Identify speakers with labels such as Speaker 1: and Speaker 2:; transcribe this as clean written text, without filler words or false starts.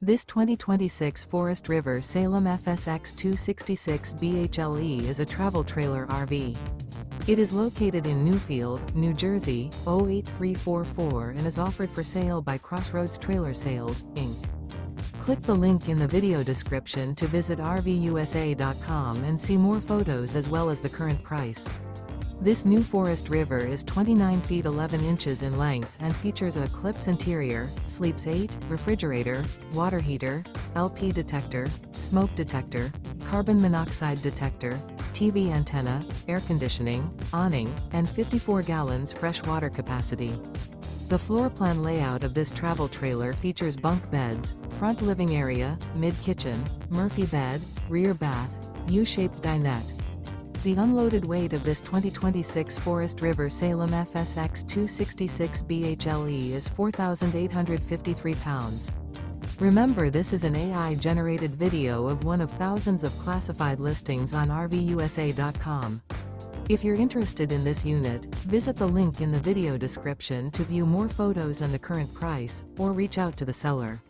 Speaker 1: This 2026 Forest River Salem FSX 266 BHLE is a travel trailer RV. It is located in Newfield, New Jersey, 08344 and is offered for sale by Crossroads Trailer Sales, Inc. Click the link in the video description to visit RVUSA.com and see more photos as well as the current price. This new Forest River is 29 feet 11 inches in length and features an eclipse interior, sleeps 8, refrigerator, water heater, LP detector, smoke detector, carbon monoxide detector, TV antenna, air conditioning, awning, and 54 gallons fresh water capacity. The floor plan layout of this travel trailer features bunk beds, front living area, mid-kitchen, Murphy bed, rear bath, U-shaped dinette. The unloaded weight of this 2026 Forest River Salem FSX 266 BHLE is 4,853 pounds. Remember, this is an AI-generated video of one of thousands of classified listings on RVUSA.com. If you're interested in this unit, visit the link in the video description to view more photos and the current price, or reach out to the seller.